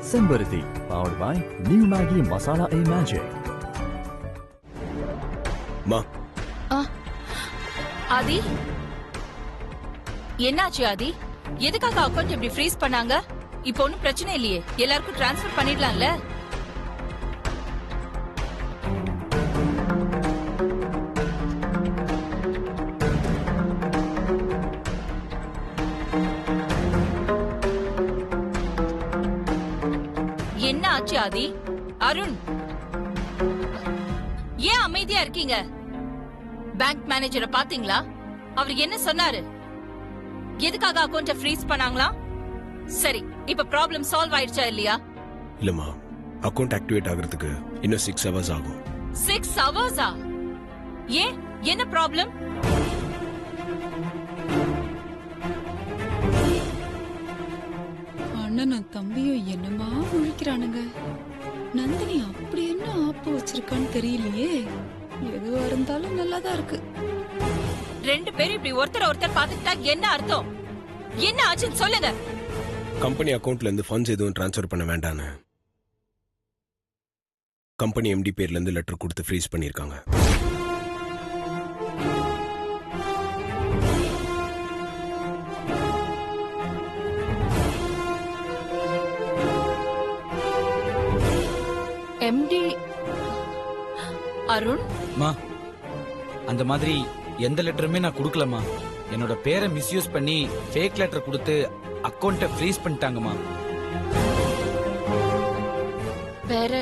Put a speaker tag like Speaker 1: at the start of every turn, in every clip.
Speaker 1: Sembarati, powered by New Maggi Masala A Magic.
Speaker 2: மா
Speaker 3: ஆதி, என்னாச்சு ஆதி? எதுக்காக அக்கவுண்ட் இப்படி ஃப்ரீஸ் பண்ணாங்க? இப்போ ஒன்னும் பிரச்சனை இல்லையே, எல்லாருக்கும் டிரான்ஸ்ஃபர் பண்ணிடலாம்ல? என்ன ஆச்சு ஆதி? அருண், ஏன் அமைதியா இருக்கீங்க? பேங்க் மேனேஜரை பாத்தீங்களா? அவர் என்ன சொன்னாரு? எதுக்காக அக்கவுண்ட ஃப்ரீஸ் பண்ணாங்களா? சரி, இப்ப ப்ராப்ளம் சால்வ் ஆயிடுச்சா இல்லையா?
Speaker 2: இல்லம்மா, அக்கவுண்ட் ஆக்டிவேட் ஆகிறதுக்கு இன்னும் 6 hours ஆகும்.
Speaker 3: 6 hours? ஏன், என்ன ப்ராப்ளம்?
Speaker 4: அண்ணனும் தம்பியும் என்னமா முழிக்கிறானுங்க. நந்தினி அப்படி என்ன ஆப்பு வச்சிருக்கான்னு தெரியலையே. எதுவா இருந்தாலும் நல்லாதான் இருக்கு.
Speaker 3: ரெண்டு பேரும் இப்படி ஒருத்தர் பாத்துக்கிட்டா என்ன அர்த்தம்? என்ன ஆச்சுன்னு சொல்லுங்க.
Speaker 2: கம்பெனி அக்கவுண்ட்ல இருந்து ஃபண்ட்ஸ் எதுவும் டிரான்ஸ்ஃபர் பண்ண வேண்டான்னு கம்பெனி எம்டி பேர்ல இருந்து லெட்டர் கொடுத்து ஃப்ரீஸ் பண்ணிருக்காங்க.
Speaker 3: எம்டி அருண்?
Speaker 5: மா, அந்த மாதிரி எந்த லெட்டருமே நான் கொடுக்கலமா. என்னோட பேரை மிஸ்யூஸ் பண்ணி ஃபேக் லெட்டர் கொடுத்து அக்கவுண்ட்டை ஃப்ரீஸ் பண்ணிட்டாங்கம்மா.
Speaker 3: வேற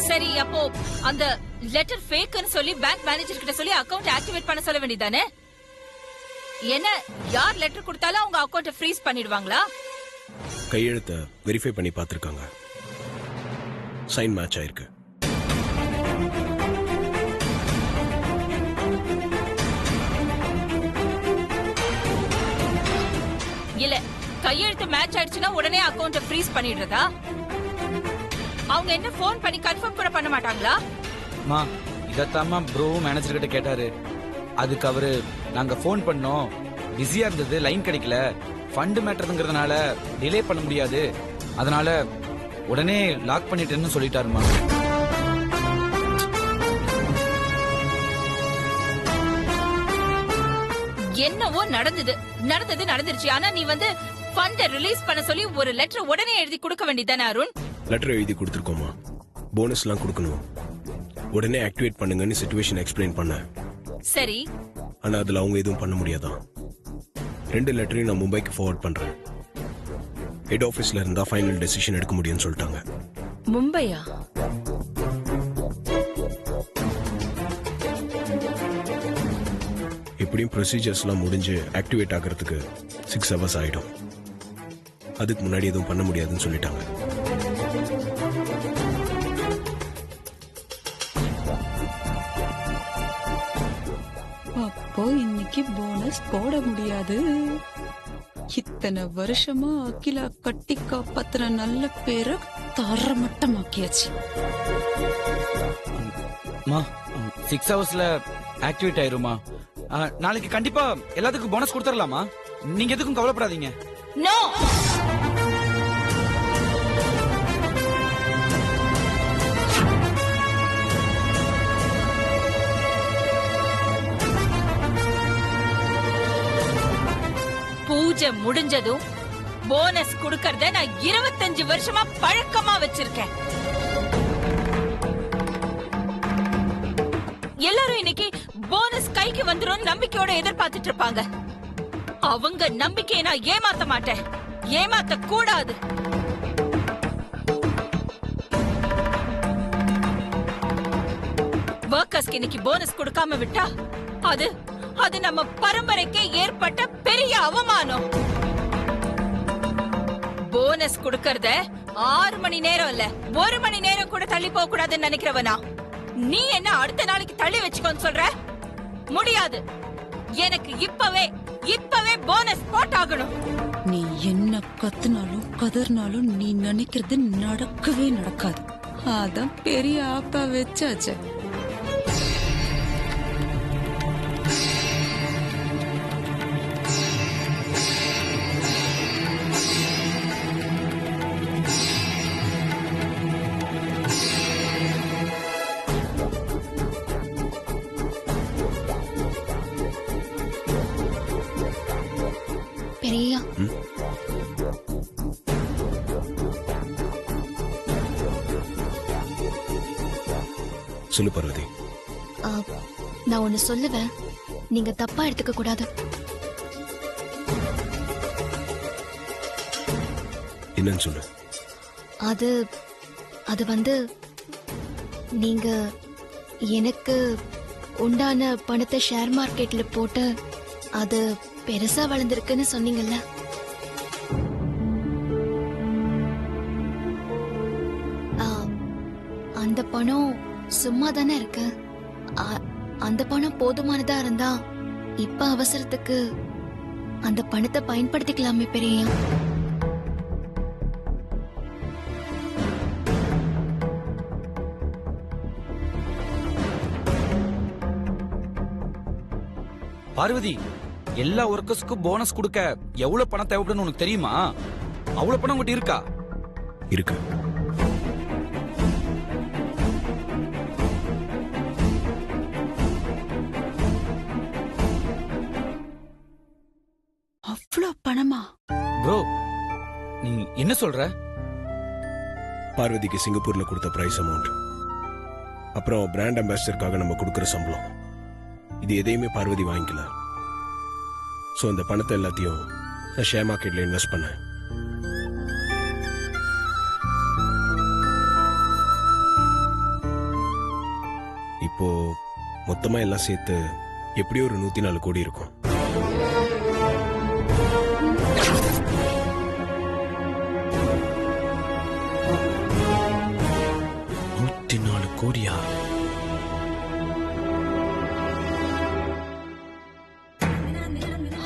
Speaker 3: சரி, அப்போ அந்த லெட்டர் ஃபேக்னு சொல்லி பேங்க் மேனேஜர் கிட்ட சொல்லி அக்கவுண்ட் ஆக்டிவேட் பண்ண சொல்ல வேண்டியதானே? என்ன, யார் லெட்டர் கொடுத்தாலும் அவங்க அக்கவுண்ட் ஃப்ரீஸ் பண்ணிடுவாங்களா?
Speaker 2: கையெழுத்தை வெரிஃபை பண்ணி பார்த்திருக்காங்க. சைன் மேட்ச் ஆயிருக்கு.
Speaker 3: இல்ல, கையெழுத்து மேட்ச் ஆயிடுச்சுன்னா உடனே அக்கவுண்ட் ஃப்ரீஸ் பண்ணிடுறதா? அவங்க என்ன போன் பண்ணி கன்ஃபார்ம் கூட பண்ண மாட்டாங்களா?
Speaker 5: மா, இதத்தாமா ப்ரோ மேனேஜர் கிட்ட கேட்டாரு. அதுக்கு அவரு, நாங்க போன் பண்ணோம், பிஸியா இருந்தது, லைன் கிடைக்கல, ஃபண்ட் மேட்டர்ங்கிறதுனால டிலே பண்ண முடியாது, அதனால உடனே லாக் பண்ணிட்டேன்னு சொல்லிட்டாருமா.
Speaker 3: என்னவோ நடந்துருச்சு. ஆனா நீ வந்து ஃபண்ட் ரிலீஸ் பண்ண சொல்லி ஒரு லெட்டர் உடனே எழுதி கொடுக்க வேண்டியதானே அருண்?
Speaker 2: லெட்டர் எழுதி கொடுத்துருக்கோமா, போனஸ்லாம் கொடுக்கணும், உடனே ஆக்டிவேட் பண்ணுங்கன்னு சிச்சுவேஷன் எக்ஸ்பிளைன் பண்ண.
Speaker 3: சரி,
Speaker 2: ஆனா அதுல அவங்க எதுவும் பண்ண முடியாதான். 2 லெட்டரையும் நான் மும்பைக்கு ஃபார்வர்ட் பண்றேன். ஹெட் ஆபீஸ்ல இருந்தா ஃபைனல் டெசிஷன் எடுக்க முடியும்னு சொல்லிட்டாங்க.
Speaker 3: மும்பையா?
Speaker 2: எப்படியும் ப்ரொசீஜர்ஸ்லாம் முடிஞ்சு ஆக்டிவேட் ஆகிறதுக்கு 6 hours ஆயிடும். அதுக்கு முன்னாடி எதுவும் பண்ண முடியாதுன்னு சொல்லிட்டாங்க.
Speaker 4: அப்போ இன்னைக்கு போனஸ் போட முடியாது. இத்தனை வருஷமா அகிலா கட்டி காப்பாத்துற நல்ல பேரை தரமட்டமாக்கியாச்சு.
Speaker 5: மா, 6 hours ஆக்டிவேட் ஆயிருமா. நாளைக்கு கண்டிப்பா எல்லாத்துக்கும் போனஸ் கொடுத்துடலாமா. நீங்க எதுக்கும் கவலைப்படாதீங்க.
Speaker 3: நோ, பூஜை முடிஞ்சதும் போனஸ் கொடுக்கறத நான் 25 வருஷமா பழக்கமா வச்சிருக்கேன். எல்லாரும் இன்னைக்கு போனஸ் கைக்கு வந்துரும் நம்பிக்கையோட எதிர்பார்த்துட்டு இருப்பாங்க. அவங்க நம்பிக்கையை நான் ஏமாத்த மாட்டேன், ஏமாத்த கூடாது. வர்க்கர்ஸ்க்கு இன்னைக்கு போனஸ் கொடுக்காம விட்டா அது நம்ம பரம்பரைக்கே ஏற்பட்ட பெரிய அவமானம். போனஸ் கொடுக்கறத 6 மணி நேரம் இல்ல 1 மணி நேரம் கூட தள்ளி போக கூடாதுன்னு நினைக்கிறவனா? நீ என்ன அடுத்த நாளைக்கு தள்ளி வச்சுக்கோன்னு சொல்ற? முடியாது. எனக்கு இப்பவே போனஸ் போட்டாகணும்.
Speaker 4: நீ என்ன கத்துனாலும் கதர்னாலும் நீ நினைக்கிறது நடக்கவே நடக்காது. அதான் பெரிய ஆப்பா வச்சாச்சு.
Speaker 6: பெரியா,
Speaker 2: சொல்லு பார்வதி.
Speaker 6: நான் ஒண்ணு சொல்லுவேன், நீங்க தப்பா எடுத்துக்க கூடாது.
Speaker 2: என்னன்னு சொல்லு.
Speaker 6: அது அது வந்து நீங்க எனக்கு உண்டான பணத்தை ஷேர் மார்க்கெட்ல போட்டு அது பெருசா வளர்ந்துருக்குன்னு சொன்னீங்கல்ல. அந்த பணம் சும்மா தானே இருக்கு. அந்த பணம் போதுமானதா இருந்தா இப்ப அவசரத்துக்கு அந்த பணத்தை பயன்படுத்திக்கலாமே பெரியா.
Speaker 5: பார்வதி, எல்லா ஒர்க்கர்ஸ்க்கும் போனஸ் கொடுக்க எவ்வளவு பணம் தேவைப்படுன்னு உனக்கு தெரியுமா? அவ்வளவு பணம் உங்ககிட்ட இருக்கா?
Speaker 2: இருக்கு.
Speaker 4: அவ்வளவு பணமா?
Speaker 5: ப்ரோ, நீ என்ன சொல்ற?
Speaker 2: பார்வதிக்கு சிங்கப்பூர்ல கொடுத்த பிரைஸ் அமௌண்ட், அப்புறம் பிராண்ட் அம்பாசிடருக்காக நம்ம கொடுக்கிற சம்பளம், இது எதையுமே பார்வதி வாங்கிக்கல. ஸோ அந்த பணத்தை எல்லாத்தையும் நான் ஷேர் மார்க்கெட்ல இன்வெஸ்ட் பண்ணேன். இப்போ மொத்தமா எல்லாம் சேர்த்து எப்படியும் ஒரு 104 கோடி இருக்கும். 104 கோடியா?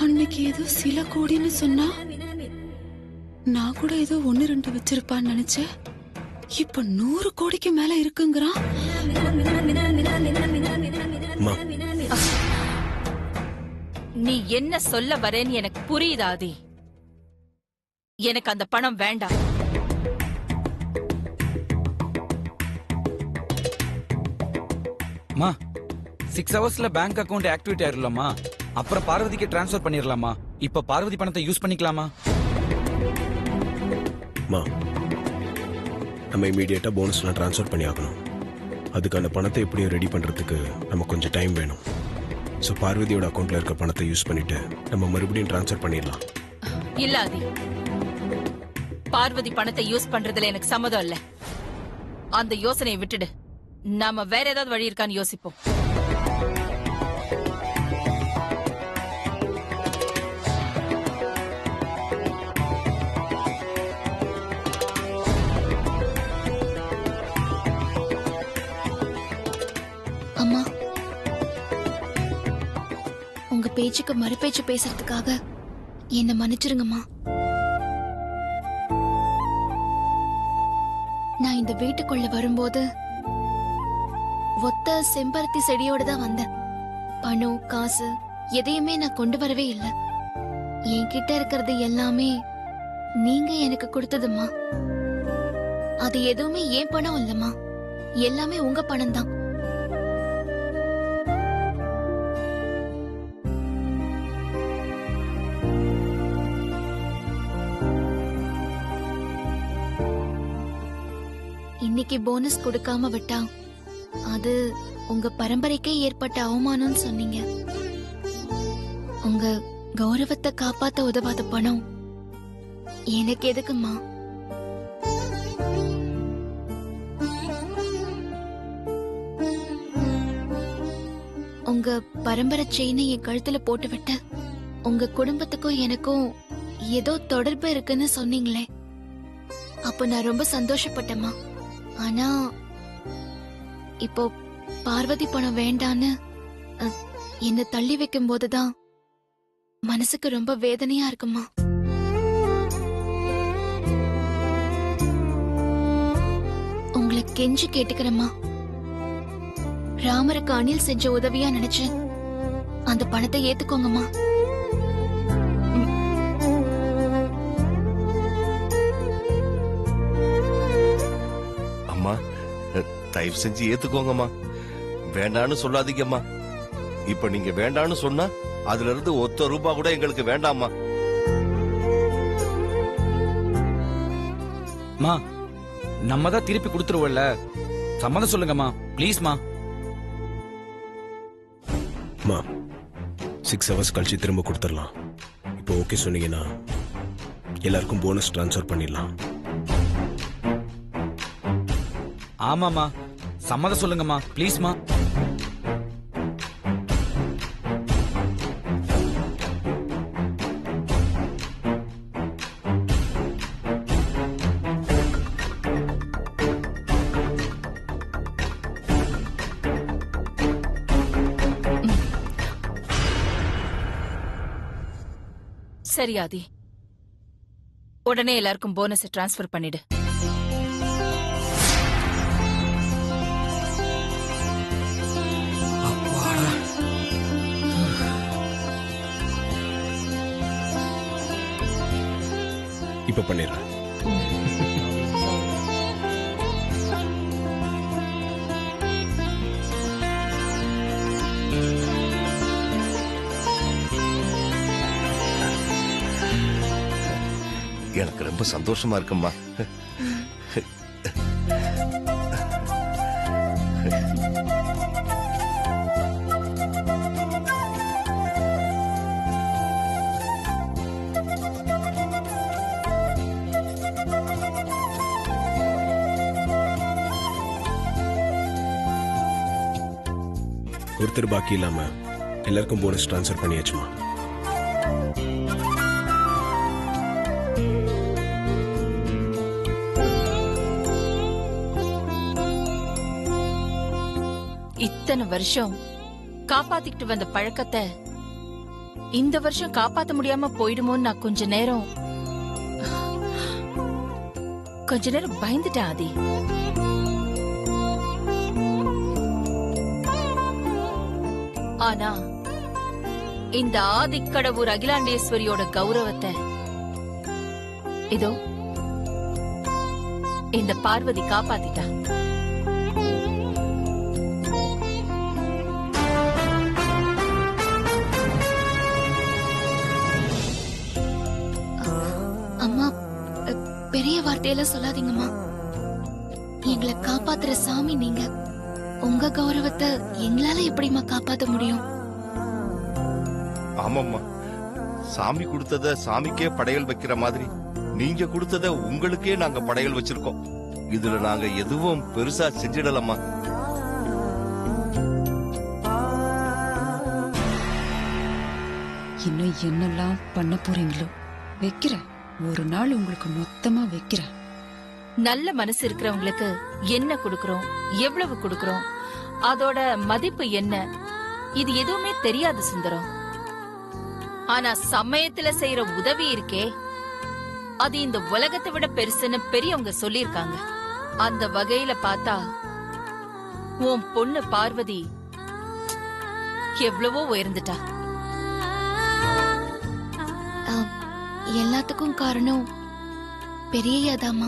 Speaker 4: அன்னைக்கு ஏதோ சில கோடின்னு சொன்னா, நான் கூட ஏதோ 1-2 வச்சிருப்பான்னு நினைச்சேன். இப்ப 100 கோடிக்கு மேல இருக்குங்கிறான்.
Speaker 2: அம்மா,
Speaker 3: நீ என்ன சொல்ல வரேன்னு எனக்கு புரியுதாதி. எனக்கு அந்த பணம் வேண்டாம்.
Speaker 5: மா, 6 ஹவர்ஸ்ல பேங்க் அக்கவுண்ட் ஆக்டிவேட் ஆயிரலாமா? அப்புறம் பார்வதிக்கு டிரான்ஸ்ஃபர் பண்ணிரலாமா? இப்ப பார்வதி பணத்தை யூஸ் பண்ணிக்கலாமா?
Speaker 2: அம்மா, நம்ம இமீடியட்டா போனஸ்லாம் ட்ரான்ஸ்ஃபர் பண்ணி ஆகணும். அதுக்கான பணத்தை எப்படியும் ரெடி பண்றதுக்கு நமக்கு கொஞ்சம் டைம் வேணும். ஸோ பார்வதியோட அக்கௌண்ட்ல இருக்க பணத்தை யூஸ் பண்ணிட்டு நம்ம மறுபடியும் ட்ரான்ஸ்ஃபர் பண்ணிடலாம்.
Speaker 3: இல்லாதி, பார்வதி பணத்தை யூஸ் பண்றதுல எனக்கு சம்மதம் இல்ல. அந்த யோசனையை விட்டுடு. நாம வேற ஏதாவது வழி இருக்கான்னு யோசிப்போம்.
Speaker 6: அம்மா, உங்க பேச்சுக்கு மறுபேச்சு பேசுறதுக்காக என்ன மன்னிச்சிருங்கம்மா. நான் இந்த வீட்டுக்குள்ள வரும்போது ஒத்த செம்பருத்தி செடியோட தான் வந்தேன். பணம் காசு எதையுமே நான் கொண்டு வரவே இல்லை. என்கிட்ட இருக்கிறது எல்லாமே நீங்க எனக்கு கொடுத்ததுமா. அது எதுவுமே ஏன் பணம் இல்லம்மா, எல்லாமே உங்க பணம் தான். இன்னைக்கு போனஸ் கொடுக்காம விட்டா அது உங்க பரம்பரைக்கே ஏற்பட்ட அவமானம்னு சொன்னீங்க. உங்க கௌரவத்தை காப்பாத்த உதவாத பணம் எனக்கு எதுக்குமா? உங்க பரம்பரை செயினை என் கழுத்துல போட்டு விட்ட உங்க குடும்பத்துக்கும் எனக்கும் ஏதோ தொடர்பு இருக்குன்னு சொன்னீங்களே, அப்ப நான் ரொம்ப சந்தோஷப்பட்டேம்மா. ஆனா இப்போ பார்வதி பணம் வேண்டான்னு என்ன தள்ளி வைக்கும் போதுதான் மனசுக்கு ரொம்ப வேதனையா இருக்குமா. உங்களை கெஞ்சி கேட்டுக்கிறேம்மா. ராமருக்கு அணில் செஞ்ச உதவியா நினைச்சு அந்த பணத்தை ஏத்துக்கோங்கம்மா.
Speaker 7: அம்மா, தயவு செஞ்சு ஏத்துக்கோங்கம்மா. வேண்டான்னு சொல்லாதீங்கம்மா. இப்ப நீங்க வேண்டான்னு சொன்னா அதுல இருந்து ஒத்த ரூபா கூட எங்களுக்கு வேண்டாம்மா.
Speaker 5: மா நம்ம தான் திருப்பி கொடுத்துருவோம்ல, சம்மதம் சொல்லுங்கம்மா ப்ளீஸ்மா.
Speaker 2: மா 6 hours கழிச்சு திரும்ப கொடுத்துடலாம். இப்போ ஓகே சொன்னீங்கன்னா எல்லாருக்கும் போனஸ் ட்ரான்ஸ்ஃபர் பண்ணிடலாம்.
Speaker 5: ஆமாமா சம்மதம் சொல்லுங்கம்மா ப்ளீஸ்மா.
Speaker 3: சரி ஆதி, உடனே எல்லாருக்கும் போனஸ் டிரான்ஸ்ஃபர் பண்ணிடு.
Speaker 2: இப்ப பண்ணிடுறேன்.
Speaker 7: எனக்கு ரொம்ப சந்தோஷமா இருக்கும்மா.
Speaker 2: ஒருத்தர் பாக்கி இல்லாம எல்லாருக்கும் போனஸ் ட்ரான்ஸ்ஃபர் பண்ணியாச்சுமா.
Speaker 3: இத்தனை வருஷம் காப்பாத்திக்கிட்டு வந்த பழக்கத்தை இந்த வருஷம் காப்பாத்த முடியாம போயிடுமோன்னு நான் கொஞ்ச நேரம் பயந்துட்டேன் ஆதி. ஆனா இந்த ஆதிக்கடவுர் அகிலாண்டேஸ்வரியோட கௌரவத்தை இதோ இந்த பார்வதி காப்பாத்திட்டா.
Speaker 6: அம்மா, பெரிய வார்த்தையெல்லாம் சொல்லாதீங்கம்மா. எங்களை காப்பாத்துற சாமி நீங்க. உங்க கௌரவத்தை எங்களால எப்படிம்மா காப்பாத்த முடியும்?
Speaker 7: ஆமாம்மா, சாமி கொடுத்தத சாமிக்கே படையல் வைக்கிற மாதிரி நீங்க கொடுத்தத உங்களுக்கே நாங்க படையல் வச்சிருக்கோம். இதுல நாங்க எதுவும் பெருசா செஞ்சிடலாமா?
Speaker 4: இன்னும் என்னெல்லாம் பண்ண போறீங்களோ வைக்கிறேன். ஒரு நாள் உங்களுக்கு மொத்தமா வைக்கிறேன்.
Speaker 3: நல்ல மனசு இருக்கிறவங்களுக்கு என்ன கொடுக்கறோம், எவ்வளவு கொடுக்கறோம், அதோட மதிப்பு என்ன, இது எதுவுமே தெரியாது சுந்தரம். ஆனா சமயத்துல செய்யற உதவி இருக்கே, அது இந்த உலகத்தை விட பெருசுன்னு பெரியவங்க சொல்லிருக்காங்க. அந்த வகையில பார்த்தா உன் பொண்ணு பார்வதி எவ்வளவோ உயர்ந்துட்டா.
Speaker 6: எல்லாத்துக்கும் காரணம் பெரியதாமா.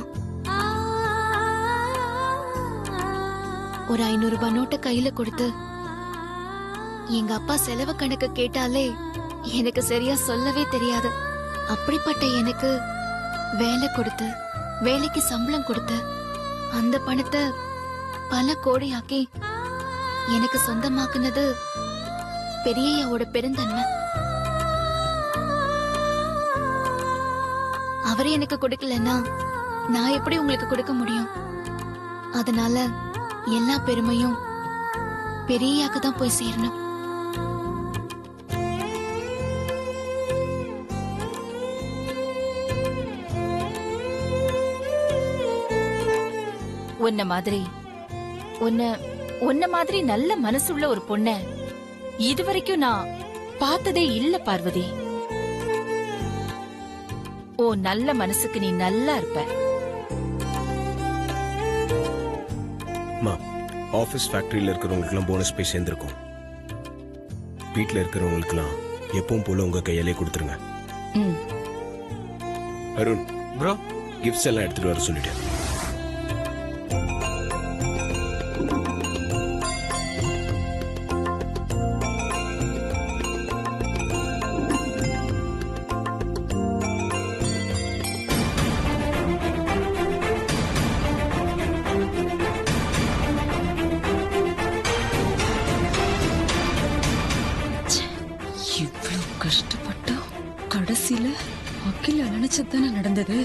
Speaker 6: ஒரு 500 ரூபாய் நோட்டை கையில கொடுத்து எங்க அப்பா செலவு கணக்கு கேட்டாலே எனக்கு சரியா சொல்லவே தெரியாது. அப்படிப்பட்ட எனக்கு வேலை கொடுத்து, வேலைக்கு சம்பளம் கொடுத்து, அந்த பணத்தை பல கோடியாக்கி எனக்கு சொந்தமாக்குனது பெரியய்யாவோட பெருந்தன்மை. அவரே எனக்கு கொடுக்கலன்னா நான் எப்படி உங்களுக்கு கொடுக்க முடியும்? அதனால எல்லா பெருமையும் பெரியய்யாக்கு தான் போய் சேரணும்.
Speaker 3: உன்ன மாதிரி நல்ல மனசுள்ள ஒரு பொண்ண இதுவரைக்கும் நான் பார்த்ததே இல்ல பார்வதி. ஓ நல்ல மனசுக்கு நீ நல்லா இருப்ப.
Speaker 2: மா ஆஃபீஸ் ஃபேக்டரியில் இருக்கிறவங்களுக்குலாம் போனஸ் போய் சேர்ந்துருக்கும். வீட்டில் இருக்கிறவங்களுக்குலாம் எப்பவும் போல உங்க கையாலே கொடுத்துருங்க.
Speaker 4: ம்.
Speaker 2: அருண்,
Speaker 5: ப்ரோ
Speaker 2: கிஃப்ட்ஸ் எல்லாம் எடுத்துட்டு வர சொல்லிட்டேன்.
Speaker 4: இவ்வளவு கஷ்டப்பட்டா கடைசியில அகில நினைச்சது தானே நடந்தது.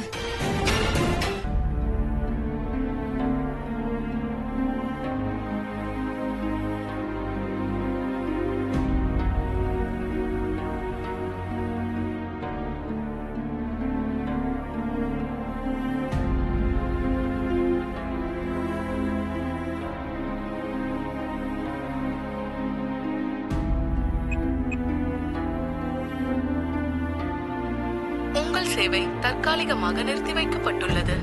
Speaker 8: உங்கள் சேவை தற்காலிகமாக நிறுத்தி வைக்கப்பட்டுள்ளது.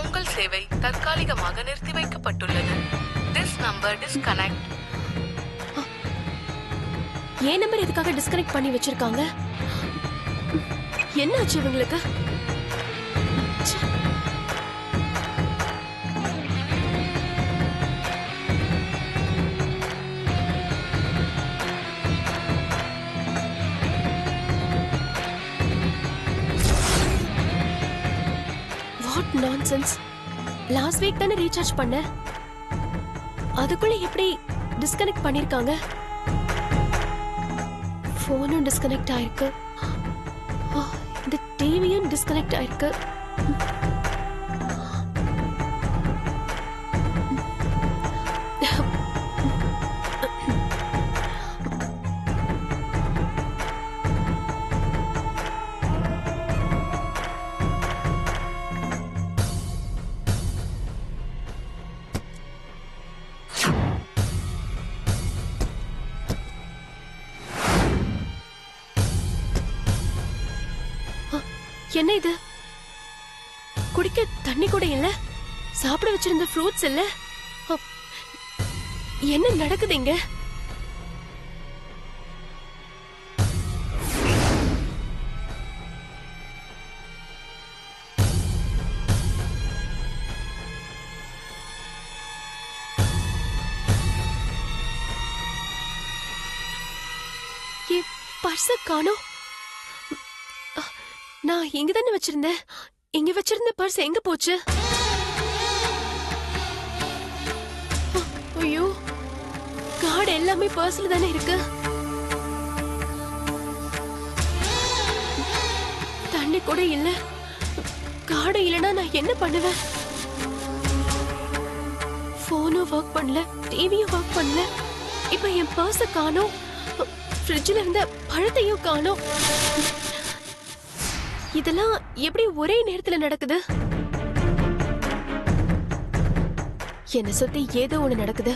Speaker 8: உங்கள் சேவை தற்காலிகமாக நிறுத்தி வைக்கப்பட்டுள்ளது. This number disconnect.
Speaker 9: ஏன் நம்பர் எதுக்காக டிஸ்கனெக்ட் பண்ணி வச்சிருக்காங்க? என்ன ஆச்சு இவங்களுக்கு? What nonsense. லாஸ்ட் வீக் தானே ரீசார்ஜ் பண்ண, அதுக்குள்ள எப்படி டிஸ்கனெக்ட் பண்ணிருக்காங்க? போனும் டிஸ்கனெக்ட் ஆயிருக்கு, இந்த டிவியும் டிஸ்கனெக்ட் ஆயிருக்கு. என்ன இது? குடிக்க தண்ணி கூட இல்ல, சாப்பிட வச்சிருந்த ஃப்ரூட்ஸ் இல்ல. என்ன நடக்குது இங்க? என் பர்ஸ காணோம். நான் இங்க தானே வச்சிருந்தேன். இங்க வச்சிருந்த பர்ஸ் எங்க போச்சு? ஐயோ, கார்டு எல்லாமே பர்ஸ்ல தானே இருக்கு. தண்ணி கூட இல்ல, கார்டு இல்லனா நான் என்ன பண்ணுவேன்? போனும் ஒர்க் பண்ணல, டிவியும் ஒர்க் பண்ணல. இப்ப என் பர்ஸ காணோம், ஃப்ரிட்ஜ்ல இருந்த பழத்தையும் காணோம். இதெல்லாம் எப்படி ஒரே நேரத்துல நடக்குது? என்ன சுத்தி ஏதோ ஒண்ணு நடக்குது.